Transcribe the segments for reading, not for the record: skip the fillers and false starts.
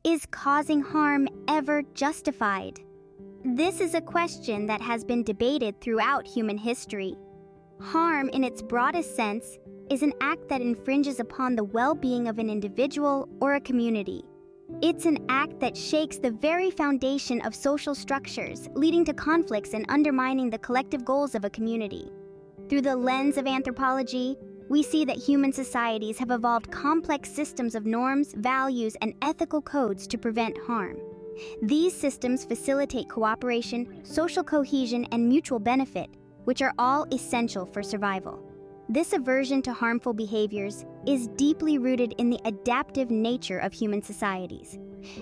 Is causing harm ever justified? This is a question that has been debated throughout human history. Harm, in its broadest sense, is an act that infringes upon the well-being of an individual or a community. It's an act that shakes the very foundation of social structures, leading to conflicts and undermining the collective goals of a community. Through the lens of anthropology, we see that human societies have evolved complex systems of norms, values, and ethical codes to prevent harm. These systems facilitate cooperation, social cohesion, and mutual benefit, which are all essential for survival. This aversion to harmful behaviors is deeply rooted in the adaptive nature of human societies.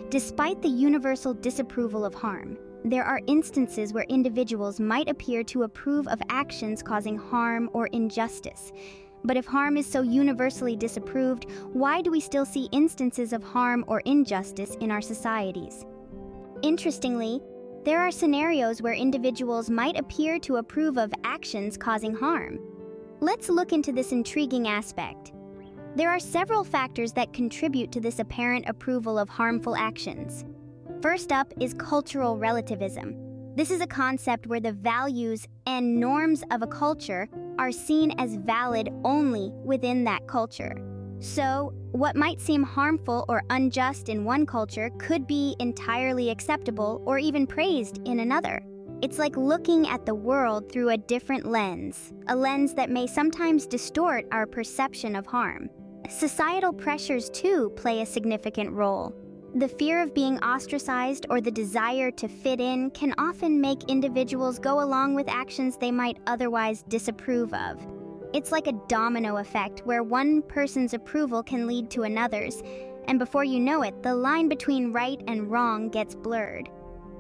Despite the universal disapproval of harm, there are instances where individuals might appear to approve of actions causing harm or injustice. But if harm is so universally disapproved, why do we still see instances of harm or injustice in our societies? Interestingly, there are scenarios where individuals might appear to approve of actions causing harm. Let's look into this intriguing aspect. There are several factors that contribute to this apparent approval of harmful actions. First up is cultural relativism. This is a concept where the values and norms of a culture are seen as valid only within that culture. So, what might seem harmful or unjust in one culture could be entirely acceptable or even praised in another. It's like looking at the world through a different lens, a lens that may sometimes distort our perception of harm. Societal pressures, too, play a significant role. The fear of being ostracized or the desire to fit in can often make individuals go along with actions they might otherwise disapprove of. It's like a domino effect where one person's approval can lead to another's, and before you know it, the line between right and wrong gets blurred.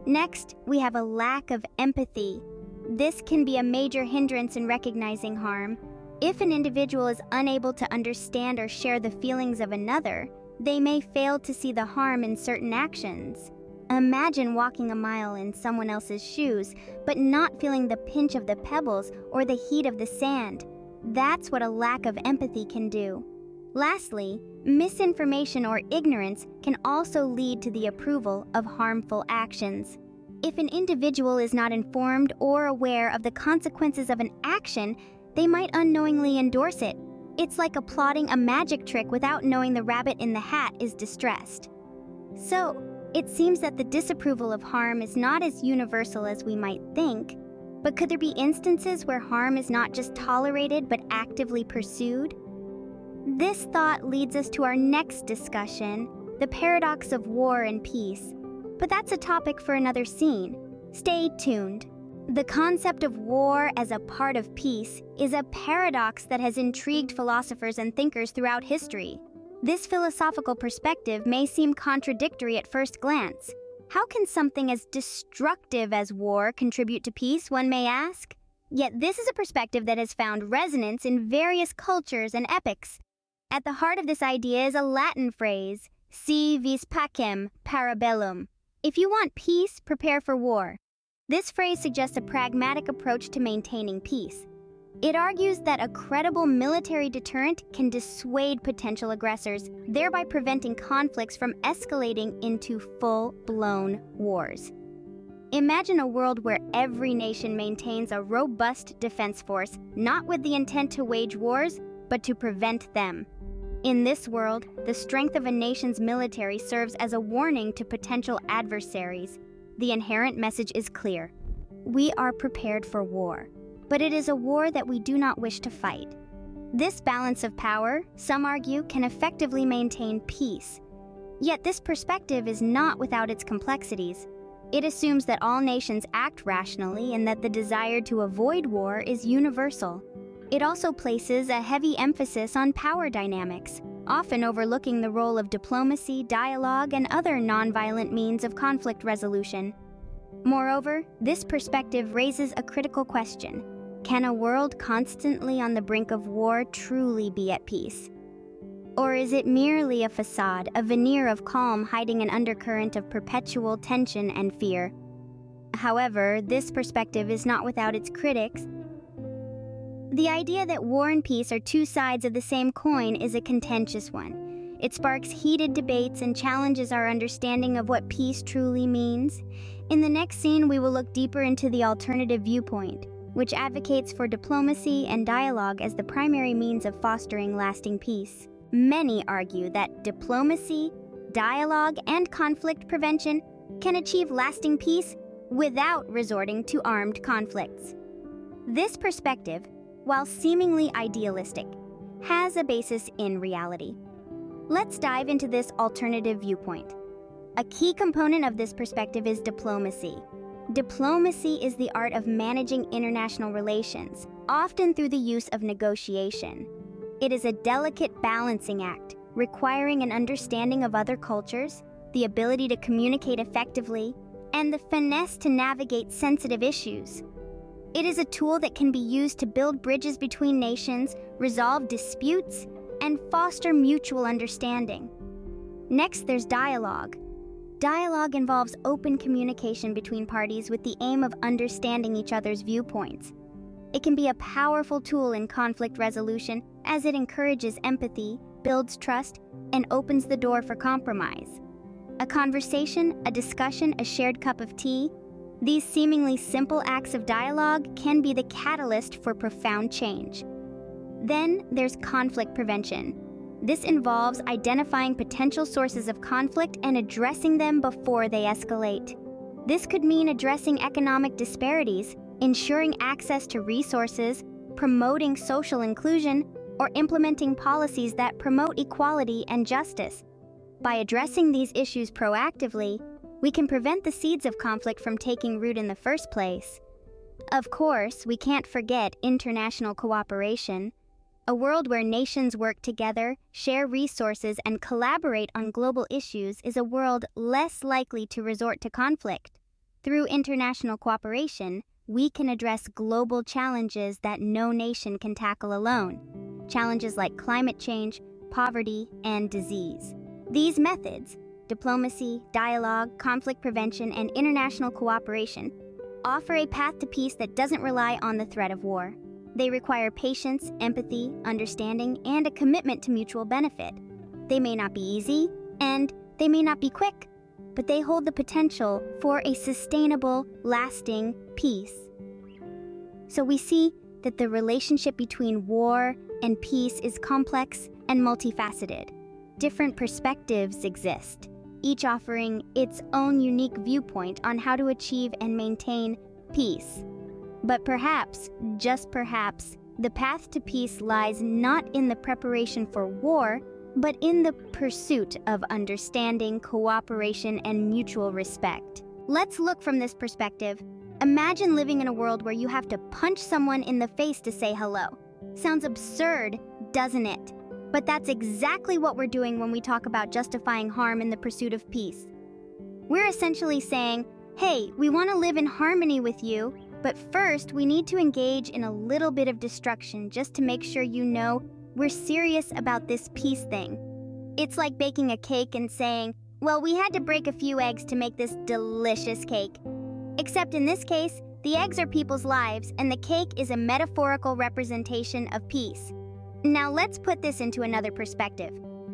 Next, we have a lack of empathy. This can be a major hindrance in recognizing harm. If an individual is unable to understand or share the feelings of another, they may fail to see the harm in certain actions. Imagine walking a mile in someone else's shoes, but not feeling the pinch of the pebbles or the heat of the sand. That's what a lack of empathy can do. Lastly, misinformation or ignorance can also lead to the approval of harmful actions. If an individual is not informed or aware of the consequences of an action, they might unknowingly endorse it. It's like applauding a magic trick without knowing the rabbit in the hat is distressed. So, it seems that the disapproval of harm is not as universal as we might think, but could there be instances where harm is not just tolerated but actively pursued? This thought leads us to our next discussion, the paradox of war and peace. But that's a topic for another scene. Stay tuned. The concept of war as a part of peace is a paradox that has intrigued philosophers and thinkers throughout history. This philosophical perspective may seem contradictory at first glance. How can something as destructive as war contribute to peace, one may ask? Yet this is a perspective that has found resonance in various cultures and epochs. At the heart of this idea is a Latin phrase, si vis pacem, para bellum. If you want peace, prepare for war. This phrase suggests a pragmatic approach to maintaining peace. It argues that a credible military deterrent can dissuade potential aggressors, thereby preventing conflicts from escalating into full-blown wars. Imagine a world where every nation maintains a robust defense force, not with the intent to wage wars, but to prevent them. In this world, the strength of a nation's military serves as a warning to potential adversaries. The inherent message is clear. We are prepared for war, but it is a war that we do not wish to fight. This balance of power, some argue, can effectively maintain peace. Yet this perspective is not without its complexities. It assumes that all nations act rationally and that the desire to avoid war is universal. It also places a heavy emphasis on power dynamics, often overlooking the role of diplomacy, dialogue, and other nonviolent means of conflict resolution. Moreover, this perspective raises a critical question. Can a world constantly on the brink of war truly be at peace? Or is it merely a facade, a veneer of calm hiding an undercurrent of perpetual tension and fear? However, this perspective is not without its critics. The idea that war and peace are two sides of the same coin is a contentious one. It sparks heated debates and challenges our understanding of what peace truly means. In the next scene, we will look deeper into the alternative viewpoint, which advocates for diplomacy and dialogue as the primary means of fostering lasting peace. Many argue that diplomacy, dialogue, and conflict prevention can achieve lasting peace without resorting to armed conflicts. This perspective, while seemingly idealistic, has a basis in reality. Let's dive into this alternative viewpoint. A key component of this perspective is diplomacy. Diplomacy is the art of managing international relations, often through the use of negotiation. It is a delicate balancing act, requiring an understanding of other cultures, the ability to communicate effectively, and the finesse to navigate sensitive issues. It is a tool that can be used to build bridges between nations, resolve disputes, and foster mutual understanding. Next, there's dialogue. Dialogue involves open communication between parties with the aim of understanding each other's viewpoints. It can be a powerful tool in conflict resolution as it encourages empathy, builds trust, and opens the door for compromise. A conversation, a discussion, a shared cup of tea, these seemingly simple acts of dialogue can be the catalyst for profound change. Then there's conflict prevention. This involves identifying potential sources of conflict and addressing them before they escalate. This could mean addressing economic disparities, ensuring access to resources, promoting social inclusion, or implementing policies that promote equality and justice. By addressing these issues proactively, we can prevent the seeds of conflict from taking root in the first place. Of course, we can't forget international cooperation. A world where nations work together, share resources, and collaborate on global issues is a world less likely to resort to conflict. Through international cooperation, we can address global challenges that no nation can tackle alone. Challenges like climate change, poverty, and disease. These methods, diplomacy, dialogue, conflict prevention, and international cooperation, offer a path to peace that doesn't rely on the threat of war. They require patience, empathy, understanding, and a commitment to mutual benefit. They may not be easy, and they may not be quick, but they hold the potential for a sustainable, lasting peace. So we see that the relationship between war and peace is complex and multifaceted. Different perspectives exist, each offering its own unique viewpoint on how to achieve and maintain peace. But perhaps, just perhaps, the path to peace lies not in the preparation for war, but in the pursuit of understanding, cooperation, and mutual respect. Let's look from this perspective. Imagine living in a world where you have to punch someone in the face to say hello. Sounds absurd, doesn't it? But that's exactly what we're doing when we talk about justifying harm in the pursuit of peace. We're essentially saying, hey, we want to live in harmony with you, but first we need to engage in a little bit of destruction just to make sure you know we're serious about this peace thing. It's like baking a cake and saying, well, we had to break a few eggs to make this delicious cake. Except in this case, the eggs are people's lives and the cake is a metaphorical representation of peace. Now let's put this into another perspective.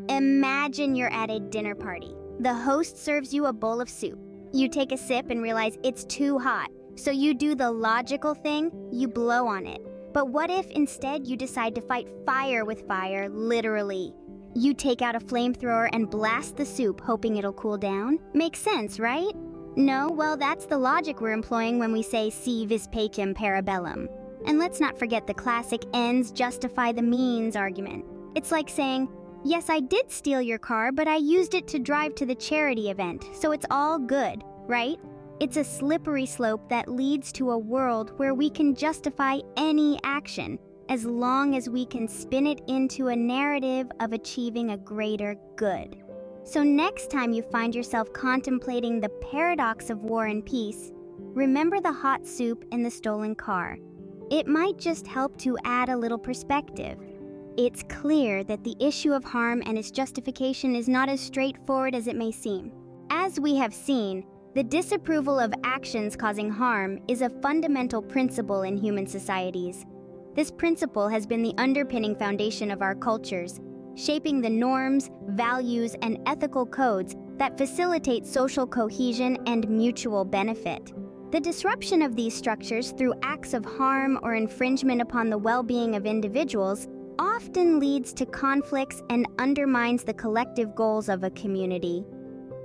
Imagine you're at a dinner party. The host serves you a bowl of soup. You take a sip and realize it's too hot. So you do the logical thing, you blow on it. But what if instead you decide to fight fire with fire, literally? You take out a flamethrower and blast the soup, hoping it'll cool down? Makes sense, right? No, well, that's the logic we're employing when we say si vis pacem para bellum. And let's not forget the classic ends justify the means argument. It's like saying, yes, I did steal your car, but I used it to drive to the charity event, so it's all good, right? It's a slippery slope that leads to a world where we can justify any action as long as we can spin it into a narrative of achieving a greater good. So next time you find yourself contemplating the paradox of war and peace, remember the hot soup and the stolen car. It might just help to add a little perspective. It's clear that the issue of harm and its justification is not as straightforward as it may seem. As we have seen, the disapproval of actions causing harm is a fundamental principle in human societies. This principle has been the underpinning foundation of our cultures, shaping the norms, values, and ethical codes that facilitate social cohesion and mutual benefit. The disruption of these structures through acts of harm or infringement upon the well-being of individuals often leads to conflicts and undermines the collective goals of a community.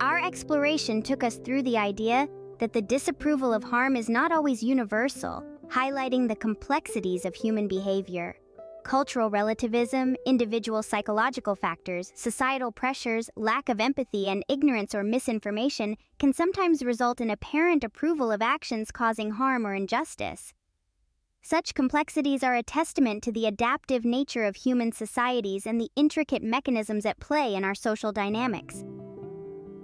Our exploration took us through the idea that the disapproval of harm is not always universal, highlighting the complexities of human behavior. Cultural relativism, individual psychological factors, societal pressures, lack of empathy, and ignorance or misinformation can sometimes result in apparent approval of actions causing harm or injustice. Such complexities are a testament to the adaptive nature of human societies and the intricate mechanisms at play in our social dynamics.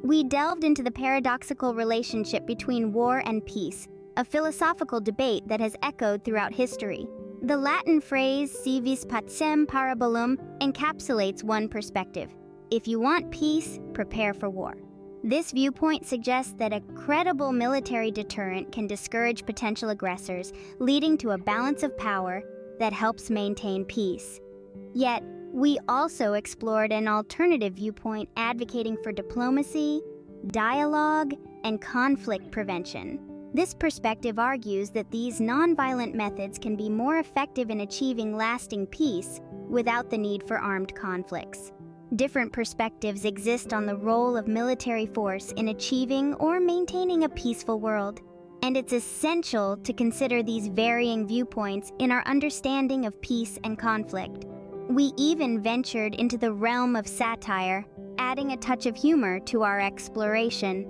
We delved into the paradoxical relationship between war and peace, a philosophical debate that has echoed throughout history. The Latin phrase si vis pacem para bellum encapsulates one perspective. If you want peace, prepare for war. This viewpoint suggests that a credible military deterrent can discourage potential aggressors, leading to a balance of power that helps maintain peace. Yet, we also explored an alternative viewpoint advocating for diplomacy, dialogue, and conflict prevention. This perspective argues that these nonviolent methods can be more effective in achieving lasting peace without the need for armed conflicts. Different perspectives exist on the role of military force in achieving or maintaining a peaceful world, and it's essential to consider these varying viewpoints in our understanding of peace and conflict. We even ventured into the realm of satire, adding a touch of humor to our exploration.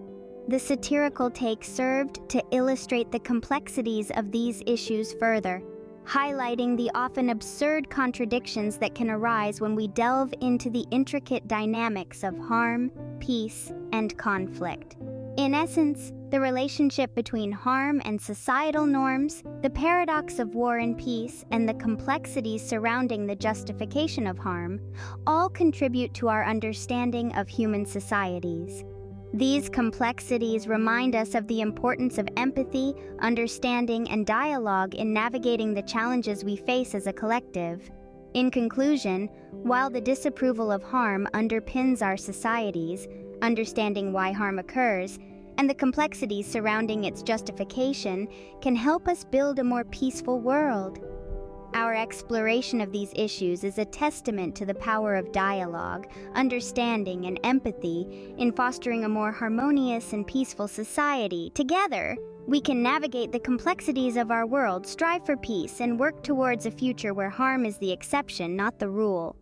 The satirical take served to illustrate the complexities of these issues further, highlighting the often absurd contradictions that can arise when we delve into the intricate dynamics of harm, peace, and conflict. In essence, the relationship between harm and societal norms, the paradox of war and peace, and the complexities surrounding the justification of harm all contribute to our understanding of human societies. These complexities remind us of the importance of empathy, understanding, and dialogue in navigating the challenges we face as a collective. In conclusion, while the disapproval of harm underpins our societies, understanding why harm occurs, and the complexities surrounding its justification can help us build a more peaceful world. Our exploration of these issues is a testament to the power of dialogue, understanding, and empathy in fostering a more harmonious and peaceful society. Together, we can navigate the complexities of our world, strive for peace, and work towards a future where harm is the exception, not the rule.